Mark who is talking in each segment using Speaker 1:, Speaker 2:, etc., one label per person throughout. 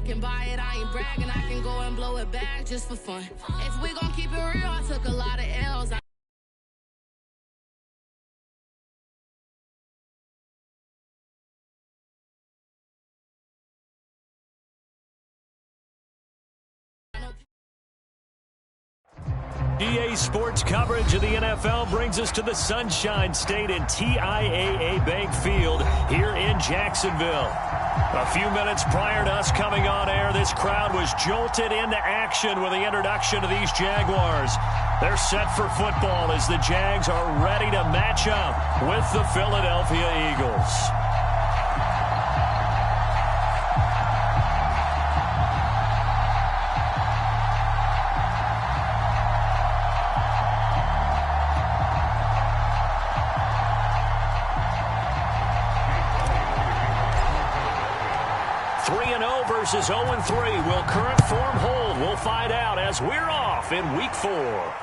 Speaker 1: can buy it, I ain't bragging. I can go and blow it back just for fun. If we gon' keep it real, I took a lot of L's.
Speaker 2: EA Sports coverage of the NFL brings us to the Sunshine State and TIAA Bank Field here in Jacksonville. A few minutes prior to us coming on air, this crowd was jolted into action with the introduction of these Jaguars. They're set for football as the Jags are ready to match up with the Philadelphia Eagles. Versus 0-3. Will current form hold? We'll find out as we're off in Week 4.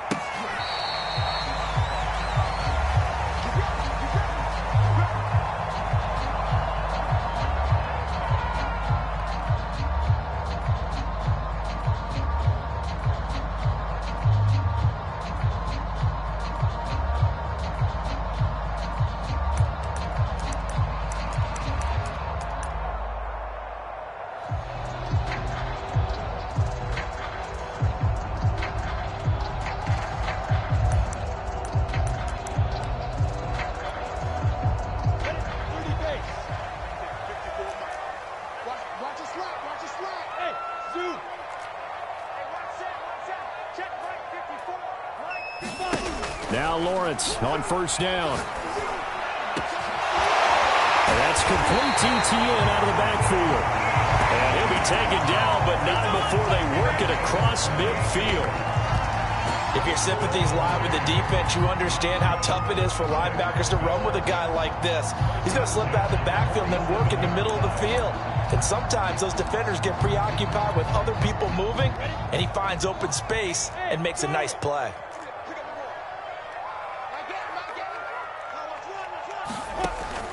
Speaker 2: Now Lawrence on first down. And that's complete TTN out of the backfield. And he'll be taken down, but not before they work it across midfield.
Speaker 3: If your sympathies lie with the defense, you understand how tough it is for linebackers to run with a guy like this. He's going to slip out of the backfield and then work in the middle of the field. And sometimes those defenders get preoccupied with other people moving, and he finds open space and makes a nice play.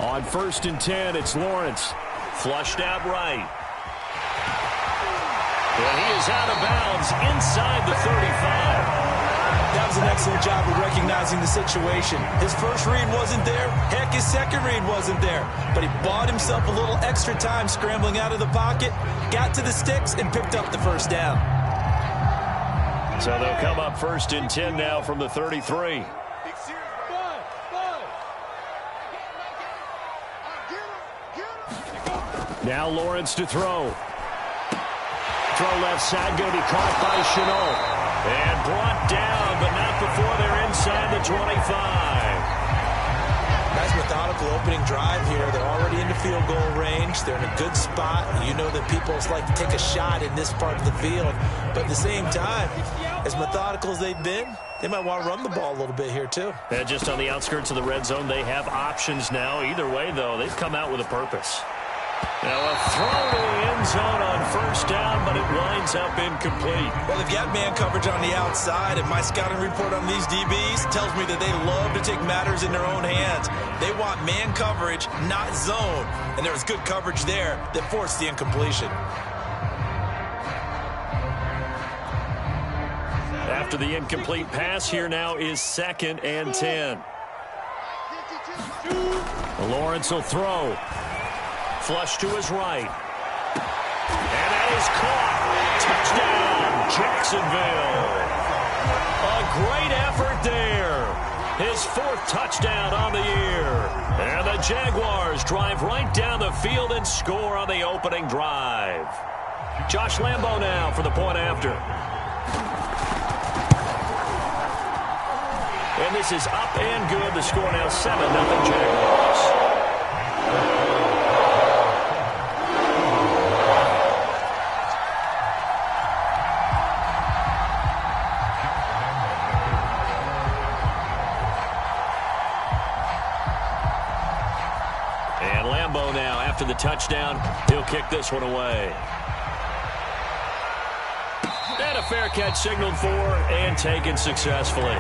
Speaker 2: On first and 10, it's Lawrence. Flushed out right. And he is out of bounds inside the 35.
Speaker 3: That was an excellent job of recognizing the situation. His first read wasn't there. Heck, his second read wasn't there. But he bought himself a little extra time scrambling out of the pocket, got to the sticks, and picked up the first down.
Speaker 2: So they'll come up first and 10 now from the 33. Now Lawrence to throw. Throw left side, going to be caught by Chenault. And brought down, but not before they're inside the 25.
Speaker 3: Nice methodical opening drive here. They're already in the field goal range. They're in a good spot. You know that people like to take a shot in this part of the field. But at the same time, as methodical as they've been, they might want to run the ball a little bit here too.
Speaker 2: And just on the outskirts of the red zone, they have options now. Either way, though, they've come out with a purpose. Now a throw to the end zone on first down, but it winds up incomplete.
Speaker 3: Well, they've got man coverage on the outside, and my scouting report on these DBs tells me that they love to take matters in their own hands. They want man coverage, not zone. And there was good coverage there that forced the incompletion.
Speaker 2: After the incomplete pass, here now is 2nd and 10. Lawrence will throw. Flush to his right. And that is caught. Touchdown, Jacksonville. A great effort there. His 4th touchdown on the year. And the Jaguars drive right down the field and score on the opening drive. Josh Lambo now for the point after. And this is up and good. The score now 7-0 Jaguars. And Lambo now, after the touchdown, he'll kick this one away. And a fair catch signaled for and taken successfully.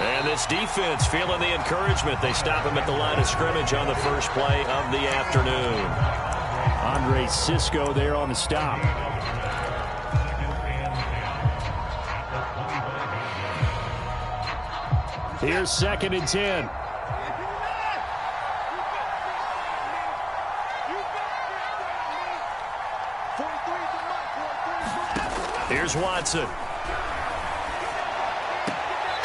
Speaker 2: And this defense feeling the encouragement. They stop him at the line of scrimmage on the first play of the afternoon.
Speaker 4: Andre Cisco there on the stop. Here's 2nd and 10.
Speaker 2: Here's Watson.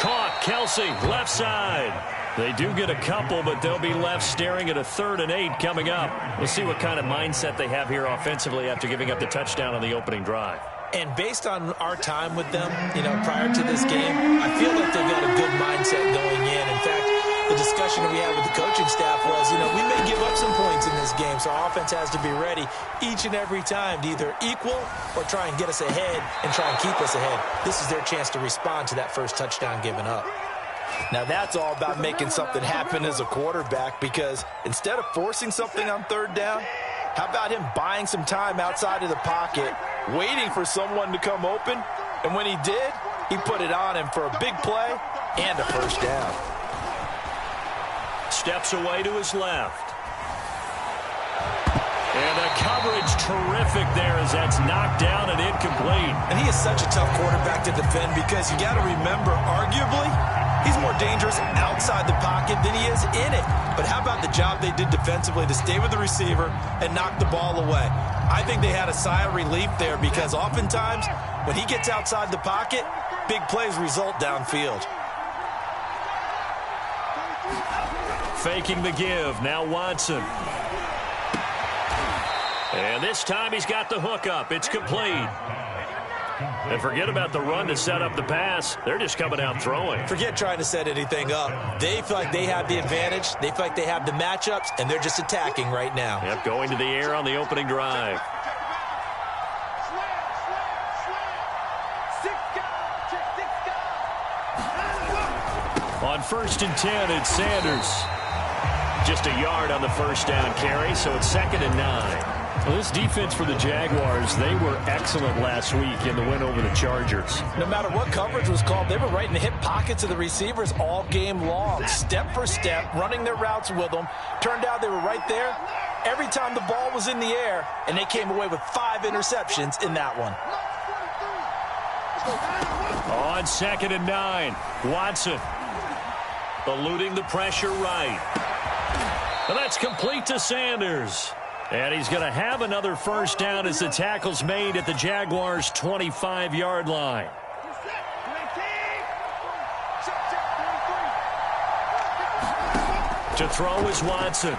Speaker 2: Caught. Kelsey, left side. They do get a couple, but they'll be left staring at a 3rd and 8 coming up. We'll see what kind of mindset they have here offensively after giving up the touchdown on the opening drive.
Speaker 3: And based on our time with them, prior to this game, I feel like they've got a good mindset going in. In fact, the discussion that we had with the coaching staff was, we may give up some points in this game, so our offense has to be ready each and every time to either equal or try and get us ahead and try and keep us ahead. This is their chance to respond to that first touchdown given up. Now, that's all about making something happen as a quarterback, because instead of forcing something on 3rd down, how about him buying some time outside of the pocket, waiting for someone to come open, and when he did, he put it on him for a big play and a first down.
Speaker 2: Steps away to his left. And the coverage terrific there as that's knocked down and incomplete.
Speaker 3: And he is such a tough quarterback to defend, because you got to remember, arguably, he's more dangerous outside the pocket than he is in it. But how about the job they did defensively to stay with the receiver and knock the ball away? I think they had a sigh of relief there, because oftentimes when he gets outside the pocket, big plays result downfield.
Speaker 2: Faking the give. Now Watson. And this time he's got the hook up. It's complete. And forget about the run to set up the pass. They're just coming out throwing.
Speaker 3: Forget trying to set anything up. They feel like they have the advantage. They feel like they have the matchups, and they're just attacking right now.
Speaker 2: Yep, going to the air on the opening drive. On 1st and 10, it's Sanders. Just a yard on the first down carry, so it's 2nd and 9.
Speaker 4: Well, this defense for the Jaguars, they were excellent last week in the win over the Chargers.
Speaker 3: No matter what coverage was called, they were right in the hip pockets of the receivers all game long, step for step, running their routes with them. Turned out they were right there every time the ball was in the air, and they came away with 5 interceptions in that one.
Speaker 2: On 2nd and 9, Watson eluding the pressure right. And that's complete to Sanders. And he's going to have another first down as the tackle's made at the Jaguars' 25-yard line. To throw is Watson.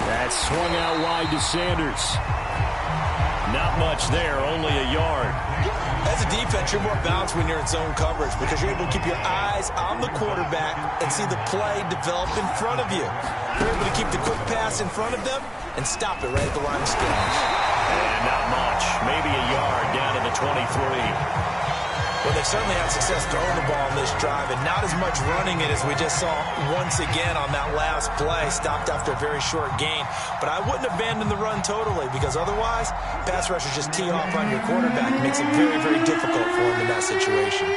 Speaker 4: That's swung out wide to Sanders.
Speaker 2: Not much there, only a yard.
Speaker 3: As a defense, you're more balanced when you're in zone coverage, because you're able to keep your eyes on the quarterback and see the play develop in front of you. You're able to keep the quick pass in front of them and stop it right at the line of scrimmage.
Speaker 2: And not much, maybe a yard down to the 23.
Speaker 3: Well, they certainly had success throwing the ball on this drive, and not as much running it as we just saw once again on that last play. Stopped after a very short gain. But I wouldn't abandon the run totally, because otherwise, pass rushers just tee off on your quarterback. It makes it very, very difficult for him in that situation.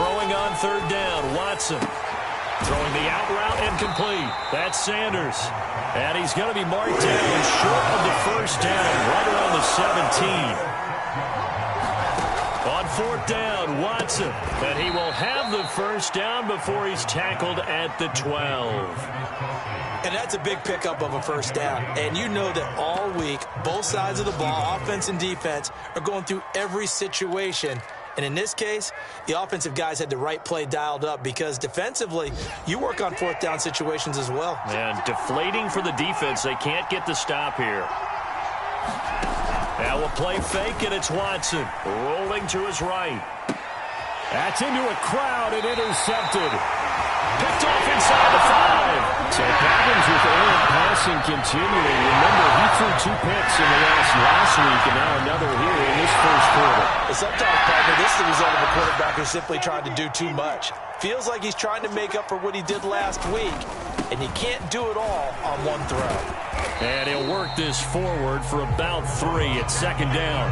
Speaker 2: Throwing on 3rd down, Watson. Throwing the out route incomplete. That's Sanders. And he's going to be marked down short of the first down, right around the 17. On 4th down, Watson. And he will have the first down before he's tackled at the 12.
Speaker 3: And that's a big pickup of a first down. And you know that all week, both sides of the ball, offense and defense, are going through every situation. And in this case, the offensive guys had the right play dialed up, because defensively, you work on 4th down situations as well.
Speaker 2: And deflating for the defense. They can't get the stop here. Now a play fake, and it's Watson rolling to his right.
Speaker 4: That's into a crowd and intercepted.
Speaker 2: Picked off inside the 5.
Speaker 4: So problems with errant passing continuing. Remember, he threw 2 picks in the last week, and now another here in this first quarter.
Speaker 3: But sometimes, partner, this is the result of a quarterback who's simply trying to do too much. Feels like he's trying to make up for what he did last week, and you can't do it all on one throw.
Speaker 2: And he'll work this forward for about 3 at 2nd down.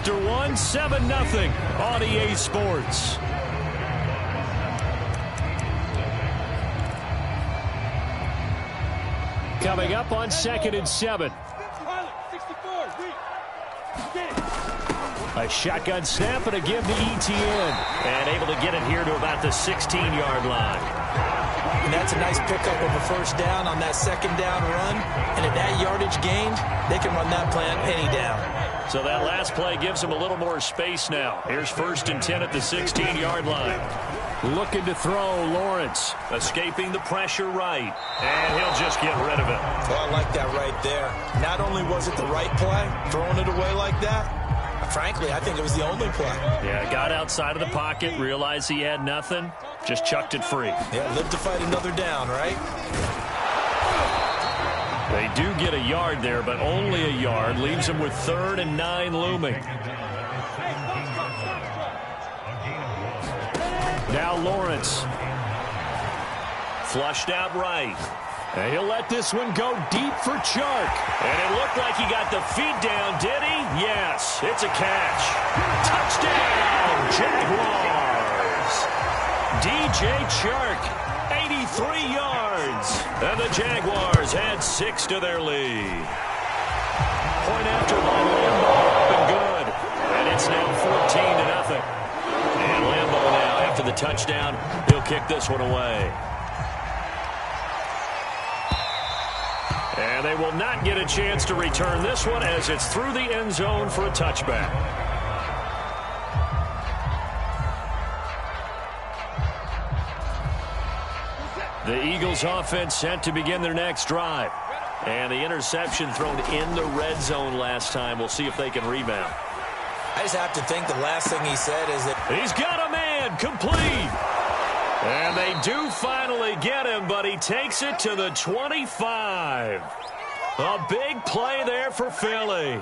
Speaker 2: after one, 7-0 on EA Sports. Coming up on 2nd and 7. A shotgun snap and a give to Etienne. And able to get it here to about the 16-yard line.
Speaker 3: And that's a nice pickup of a first down on that second down run. And at that yardage gained, they can run that play on any down.
Speaker 2: So that last play gives them a little more space now. Here's 1st and 10 at the 16-yard line. Looking to throw, Lawrence. Escaping the pressure right. And he'll just get rid of it.
Speaker 3: Well, I like that right there. Not only was it the right play, throwing it away like that, frankly, I think it was the only play.
Speaker 2: Yeah, got outside of the pocket, realized he had nothing, just chucked it free.
Speaker 3: Yeah, live to fight another down, right?
Speaker 2: They do get a yard there, but only a yard. Leaves them with 3rd and 9 looming. Now Lawrence. Flushed out right. And he'll let this one go deep for Chark. And it looked like he got the feet down, did he? Yes, it's a catch. Touchdown, Jaguars. DJ Chark, 83 yards. And the Jaguars add 6 to their lead. Point after by Lambeau, and good. And it's now 14-0. And Lambeau now, after the touchdown, he'll kick this one away. And they will not get a chance to return this one as it's through the end zone for a touchback. The Eagles offense set to begin their next drive. And the interception thrown in the red zone last time. We'll see if they can rebound.
Speaker 3: I just have to think the last thing he said is that
Speaker 2: he's got a man complete. And they do finally get him, but he takes it to the 25. A big play there for Philly.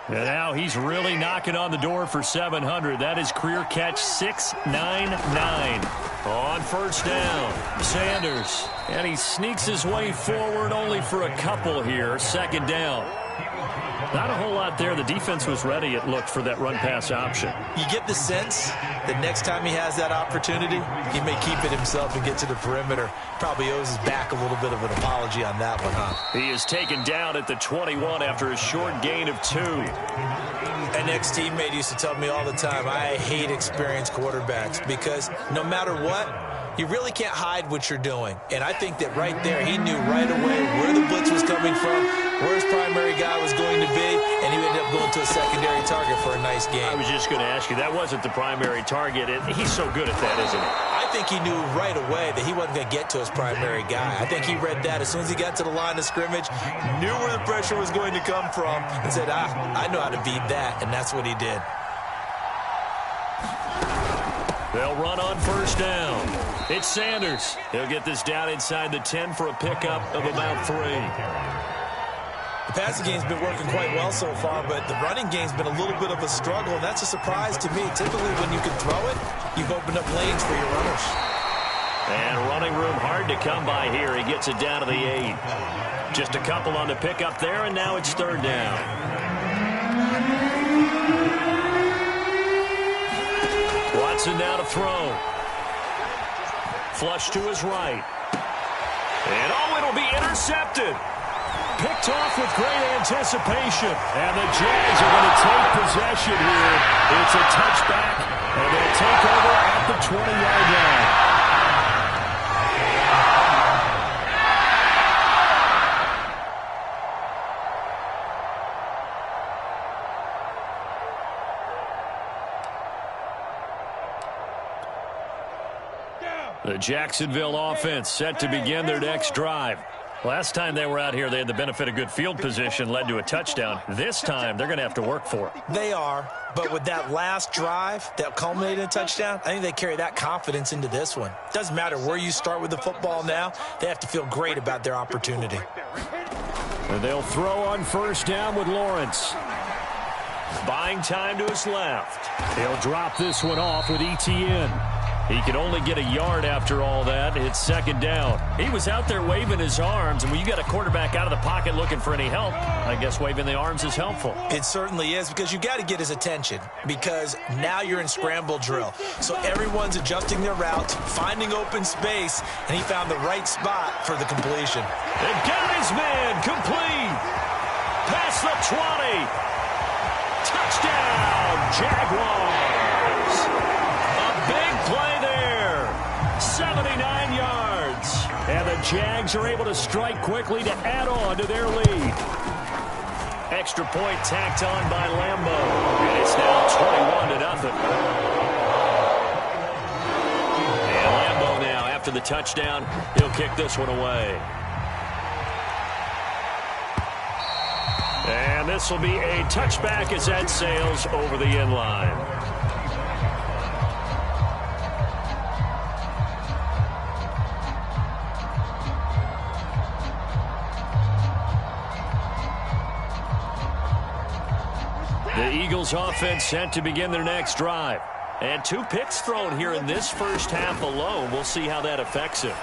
Speaker 2: And now he's really knocking on the door for 700. That is career catch 699. On 1st down, Sanders. And he sneaks his way forward only for a couple here. 2nd down. Not a whole lot there. The defense was ready, it looked, for that run-pass option.
Speaker 3: You get the sense that next time he has that opportunity, he may keep it himself and get to the perimeter. Probably owes his back a little bit of an apology on that one, huh?
Speaker 2: He is taken down at the 21 after a short gain of 2.
Speaker 3: An ex-teammate used to tell me all the time, I hate experienced quarterbacks because no matter what, you really can't hide what you're doing. And I think that right there, he knew right away where the blitz was coming from, where his primary guy was going to be, and he ended up going to a secondary target for a nice game.
Speaker 2: I was just going to ask you, that wasn't the primary target. He's so good at that, isn't he?
Speaker 3: I think he knew right away that he wasn't going to get to his primary guy. I think he read that as soon as he got to the line of scrimmage, knew where the pressure was going to come from, and said, I know how to beat that, and that's what he did.
Speaker 2: They'll run on 1st down. It's Sanders. He'll get this down inside the 10 for a pickup of about 3.
Speaker 3: The passing game's been working quite well so far, but the running game's been a little bit of a struggle, and that's a surprise to me. Typically, when you can throw it, you've opened up lanes for your runners.
Speaker 2: And running room hard to come by here. He gets it down to the 8. Just a couple on the pickup there, and now it's 3rd down. Watson now to throw. Flush to his right. And it'll be intercepted. Picked off with great anticipation. And the Jags are going to take possession here. It's a touchback, and they'll take over at the 20-yard line. The Jacksonville offense set to begin their next drive. Last time they were out here, they had the benefit of good field position, led to a touchdown. This time, they're going to have to work for it.
Speaker 3: They are, but with that last drive that culminated in a touchdown, I think they carry that confidence into this one. Doesn't matter where you start with the football now, they have to feel great about their opportunity.
Speaker 2: And they'll throw on 1st down with Lawrence. Buying time to his left. He'll drop this one off with Etienne.
Speaker 4: He could only get a yard after all that. It's second down. He was out there waving his arms, and when you got a quarterback out of the pocket looking for any help, I guess waving the arms is helpful.
Speaker 3: It certainly is, because you got to get his attention, because now you're in scramble drill. So everyone's adjusting their routes, finding open space, and he found the right spot for the completion.
Speaker 4: And got his man complete. Past the 20. Touchdown, Jaguars. A big play there. 79 yards. And the Jags are able to strike quickly to add on to their lead. Extra point tacked on by Lambo. And it's now 21-0. And Lambo now, after the touchdown, he'll kick this one away. And this will be a touchback as that sails over the end line. The Eagles offense set to begin their next drive. And 2 picks thrown here in this first half alone. We'll see how that affects him.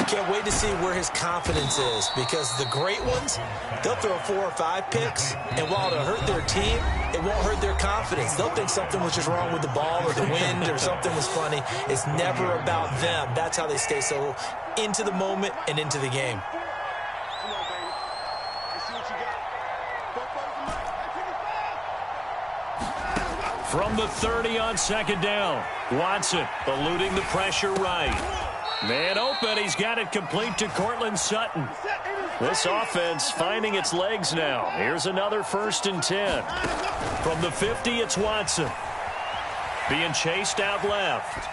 Speaker 3: Can't wait to see where his confidence is, because the great ones, they'll throw 4 or 5 picks, and while it'll hurt their team, it won't hurt their confidence. They'll think something was just wrong with the ball or the wind or something was funny. It's never about them. That's how they stay so into the moment and into the game.
Speaker 4: From the 30 on second down, Watson eluding the pressure right. Man open, he's got it complete to Cortland Sutton. This offense finding its legs now. Here's another 1st and 10. From the 50, it's Watson. Being chased out left.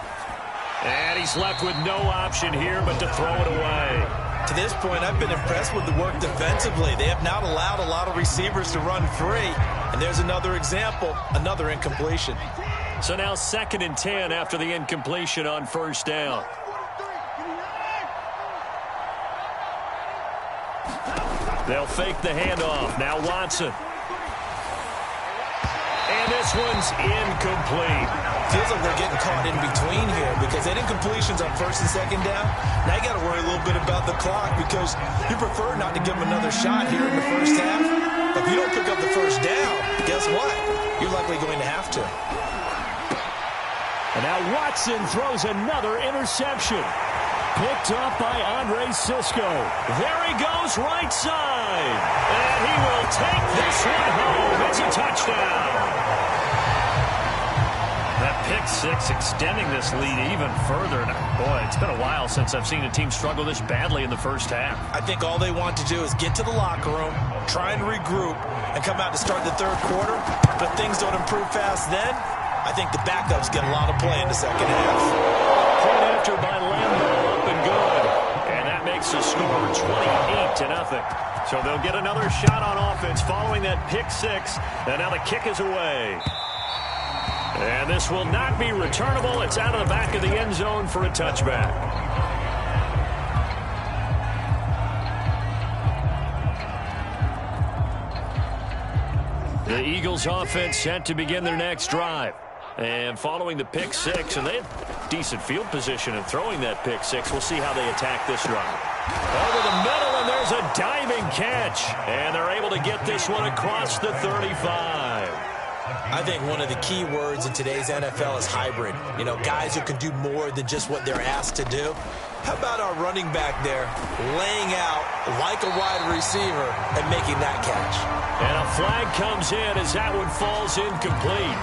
Speaker 4: And he's left with no option here but to throw it away.
Speaker 3: To this point, I've been impressed with the work defensively. They have not allowed a lot of receivers to run free. And there's another example, another incompletion.
Speaker 4: So now 2nd and 10 after the incompletion on 1st down. They'll fake the handoff. Now Watson. And this one's incomplete.
Speaker 3: Feels like they're getting caught in between here, because they had incompletions on 1st and 2nd down. Now you got to worry a little bit about the clock, because you prefer not to give them another shot here in the first half. But if you don't pick up the 1st down, guess what? You're likely going to have to.
Speaker 4: And now Watson throws another interception. Picked up by Andre Cisco. There he goes, right side. And he will take this one home. It's a touchdown. That pick 6 extending this lead even further. Boy, it's been a while since I've seen a team struggle this badly in the first half.
Speaker 3: I think all they want to do is get to the locker room, try and regroup, and come out to start the 3rd quarter. But if things don't improve fast then, I think the backups get a lot of play in the 2nd half.
Speaker 4: Point after by Lambo, up and good. And that makes the score 28-0. So they'll get another shot on offense following that pick 6. And now the kick is away. And this will not be returnable. It's out of the back of the end zone for a touchback. The Eagles offense set to begin their next drive. And following the pick 6, and they had decent field position in throwing that pick 6. We'll see how they attack this drive. Over the middle, and there's a diving catch. And they're able to get this one across the 35.
Speaker 3: I think one of the key words in today's NFL is hybrid. You know, guys who can do more than just what they're asked to do. How about our running back there laying out like a wide receiver and making that catch?
Speaker 4: And a flag comes in as that one falls incomplete.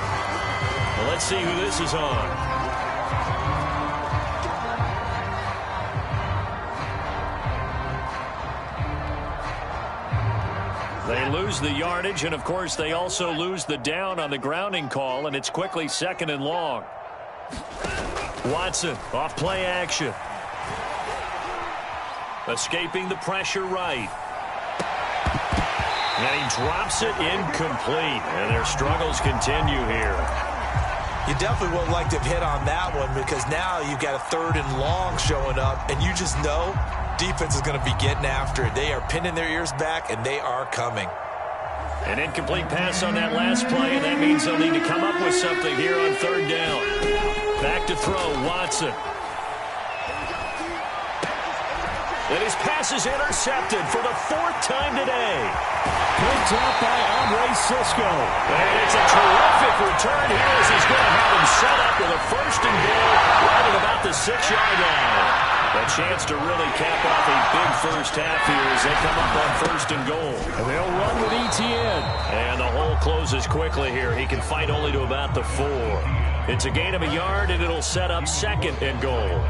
Speaker 4: Well, let's see who this is on. They lose the yardage, and of course they also lose the down on the grounding call, and it's quickly 2nd and long. Watson off play action. Escaping the pressure right. And he drops it incomplete, and their struggles continue here.
Speaker 3: You definitely would like to have hit on that one, because now you've got a 3rd and long showing up, and you just know defense is going to be getting after it. They are pinning their ears back, and they are coming.
Speaker 4: An incomplete pass on that last play, and that means they'll need to come up with something here on 3rd down. Back to throw, Watson. And his pass is intercepted for the 4th time today.
Speaker 2: Picked up by Andre Cisco.
Speaker 4: And it's a terrific return here as he's going to have him set up with a 1st and goal right at about the 6-yard line. A chance to really cap off a big first half here as they come up on 1st and goal.
Speaker 2: And they'll run with Etienne.
Speaker 4: And the hole closes quickly here. He can fight only to about the 4. It's a gain of a yard, and it'll set up 2nd and goal.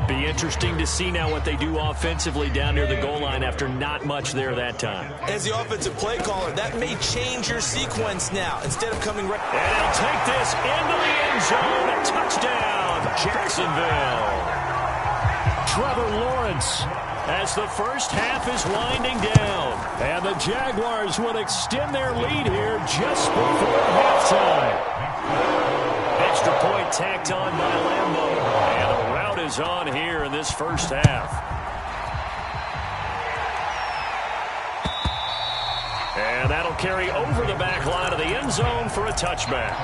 Speaker 4: Be interesting to see now what they do offensively down near the goal line after not much there that time.
Speaker 3: As the offensive play caller, that may change your sequence now. Instead of coming right...
Speaker 4: And he'll take this into the end zone. Touchdown, Jacksonville.
Speaker 2: Trevor Lawrence as the first half is winding down. And the Jaguars will extend their lead here just before halftime.
Speaker 4: Extra point tacked on by Lambeau. And the route is on here in this first half. And that'll carry over the back line of the end zone for a touchback.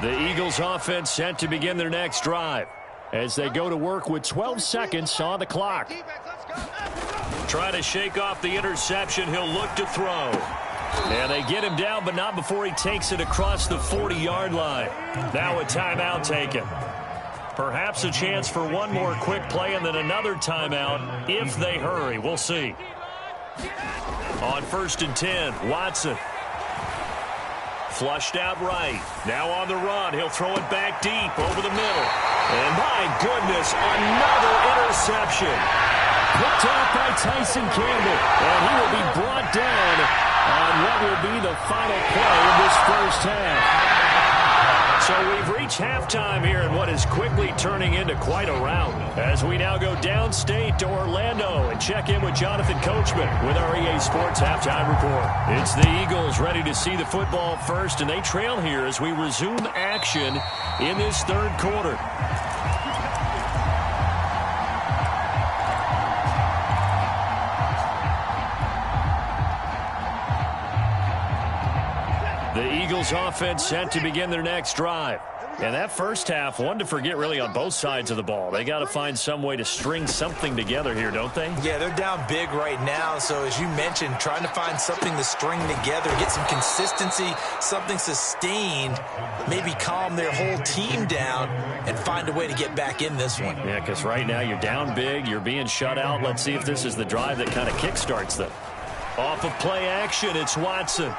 Speaker 2: The Eagles offense set to begin their next drive as they go to work with 12 seconds on the clock.
Speaker 4: Trying to shake off the interception. He'll look to throw.
Speaker 2: And they get him down, but not before he takes it across the 40-yard line.
Speaker 4: Now a timeout taken. Perhaps a chance for one more quick play and then another timeout if they hurry. We'll see. On 1st and 10, Watson. Flushed out right. Now on the run. He'll throw it back deep over the middle. And my goodness, another interception.
Speaker 2: Picked off by Tyson Campbell. And he will be brought down on what will be the final play of this first half.
Speaker 4: So we've reached halftime here in what is quickly turning into quite a rout. As we now go downstate to Orlando and check in with Jonathan Coachman with our EA Sports Halftime Report.
Speaker 2: It's the Eagles ready to see the football first, and they trail here as we resume action in this 3rd quarter. The Eagles offense set to begin their next drive. And that first half, one to forget really on both sides of the ball. They got to find some way to string something together here, don't they?
Speaker 3: Yeah, they're down big right now. So as you mentioned, trying to find something to string together, get some consistency, something sustained, maybe calm their whole team down and find a way to get back in this one.
Speaker 2: Yeah, because right now you're down big, you're being shut out. Let's see if this is the drive that kind of kickstarts them.
Speaker 4: Off of play action, it's Watson.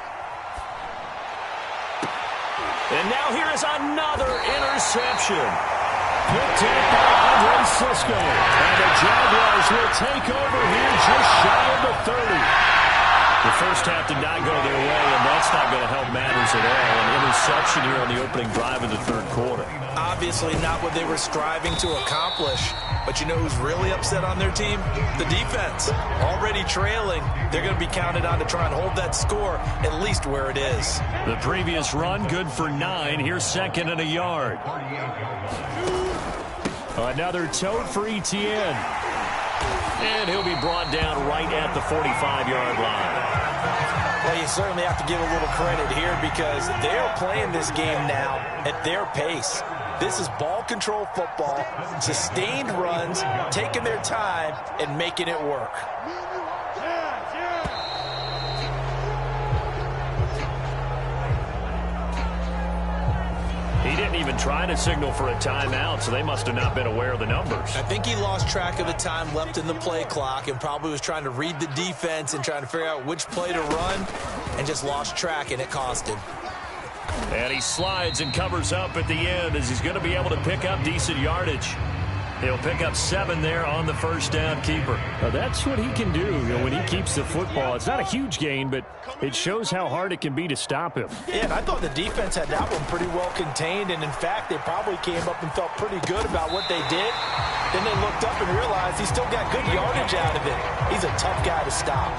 Speaker 4: And now here is another interception.
Speaker 2: Picked up by Andre Cisco. And the Jaguars will take over here just shy of the 30.
Speaker 4: The first half did not go their way, and that's not going to help matters at all. An interception here on the opening drive of the 3rd quarter.
Speaker 3: Obviously not what they were striving to accomplish. But you know who's really upset on their team? The defense. Already trailing. They're going to be counted on to try and hold that score at least where it is.
Speaker 4: The previous run, good for 9. Here's 2nd and a yard.
Speaker 2: Another tote for Etienne.
Speaker 4: And he'll be brought down right at the 45-yard line.
Speaker 3: Well, you certainly have to give a little credit here because they're playing this game now at their pace. This is ball control football, sustained runs, taking their time, and making it work.
Speaker 4: He didn't even try to signal for a timeout, so they must have not been aware of the numbers.
Speaker 3: I think he lost track of the time left in the play clock and probably was trying to read the defense and trying to figure out which play to run and just lost track, and it cost him.
Speaker 4: And he slides and covers up at the end as he's going to be able to pick up decent yardage. He'll pick up 7 there on the first down keeper.
Speaker 2: Now that's what he can do, when he keeps the football. It's not a huge gain, but it shows how hard it can be to stop him.
Speaker 3: Yeah, and I thought the defense had that one pretty well contained, and in fact, they probably came up and felt pretty good about what they did. Then they looked up and realized he still got good yardage out of it. He's a tough guy to stop.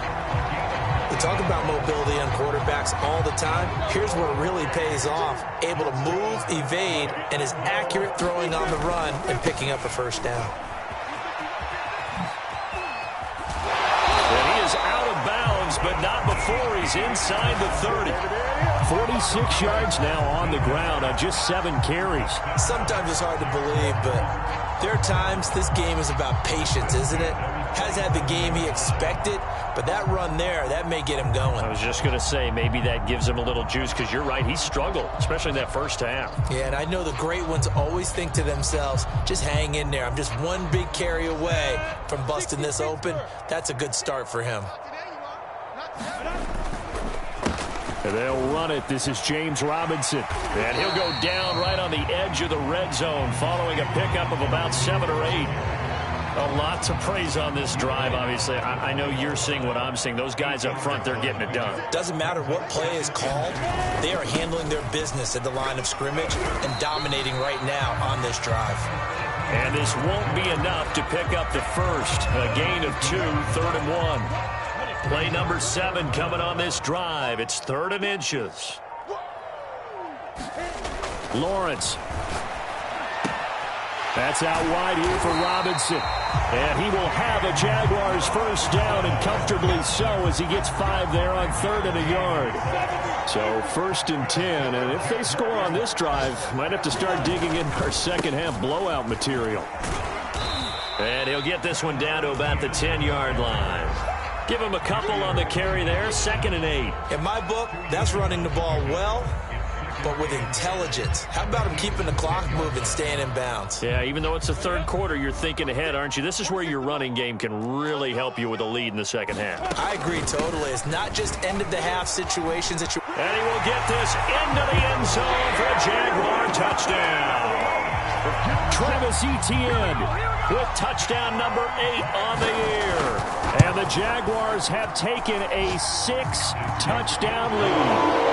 Speaker 3: We talk about mobility on quarterbacks all the time. Here's where it really pays off. Able to move, evade, and is accurate throwing on the run and picking up a first down.
Speaker 4: And he is out of bounds, but not before He's inside the 30. 46 yards now on the ground on just 7 carries.
Speaker 3: Sometimes it's hard to believe, but there are times this game is about patience, isn't it? Has had the game he expected, but that run there, that may get him going.
Speaker 4: I was just going to say, maybe that gives him a little juice, because you're right, he struggled, especially in that first half.
Speaker 3: Yeah, and I know the great ones always think to themselves, just hang in there. I'm just one big carry away from busting this open. That's a good start for him.
Speaker 4: And they'll run it. This is James Robinson. And he'll go down right on the edge of the red zone following a pickup of about 7 or 8. A lot to praise on this drive, obviously. I know you're seeing what I'm seeing. Those guys up front, they're getting it done.
Speaker 3: Doesn't matter what play is called. They are handling their business at the line of scrimmage and dominating right now on this drive.
Speaker 4: And this won't be enough to pick up the first. A gain of 2, 3rd and 1. Play number 7 coming on this drive. It's 3rd and inches. Lawrence. That's out wide here for Robinson. And he will have a Jaguars first down, and comfortably so, as he gets 5 there on 3rd and a yard. So 1st and 10, and if they score on this drive, might have to start digging in our second half blowout material. And he'll get this one down to about the 10-yard line. Give him a couple on the carry there, 2nd and 8.
Speaker 3: In my book, that's running the ball well, but with intelligence. How about him keeping the clock moving, staying in bounds?
Speaker 4: Yeah, even though it's the 3rd quarter, you're thinking ahead, aren't you? This is where your running game can really help you with a lead in the second half.
Speaker 3: I agree totally. It's not just end-of-the-half situations that you...
Speaker 4: And he will get this into the end zone for a Jaguar touchdown. Travis Etienne with touchdown number 8 on the year. And the Jaguars have taken a 6-touchdown lead.